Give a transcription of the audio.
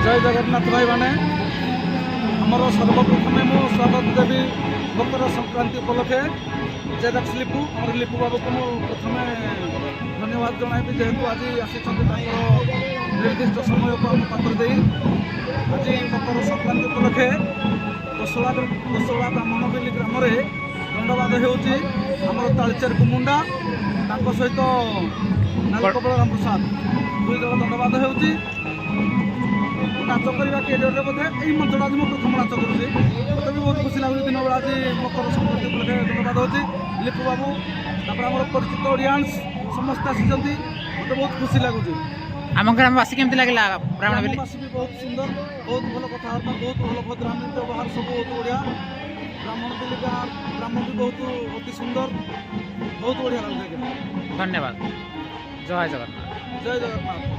जय जगन्नाथ भाई मैंने आमर सर्वप्रथमे मु स्वागत देवी मकर संक्रांति उपलक्षे जेरक्स लिपु और लिपु बाबू को प्रथम धन्यवाद जनइबी जेहेतु आज आसी निर्दिष्ट समय को आम पात्र दे आज मकर संक्रांति उपलक्षे कोसला ब्राह्मणबिली ग्राम दंडवाद होमर तालचेर कुमुंडा सहित नालकबल राम प्रसाद दुई दल दंडवाद हो नाच करवा कैरियर बोधे यही मंचटा आज मुझे प्रथम नाच करुँगी मत भी बहुत खुशी लगुच दिन बेला आज मकर संक्रांति उपलक्षे धन्यवाद होती लिपु बाबू आम परिचित ऑडियंस समस्त आसी मत बहुत खुशी लगुच आम ग्रामवासी केमती लगे ग्रामवासी भी बहुत सुंदर बहुत भल कथबार्ता बहुत भल भद्रामी व्यवहार सब बहुत बढ़िया ब्राह्मणबिली ग्राम भी बहुत अति सुंदर बहुत बढ़िया लगे। धन्यवाद। जय जगन्नाथ। जय जगन्नाथ।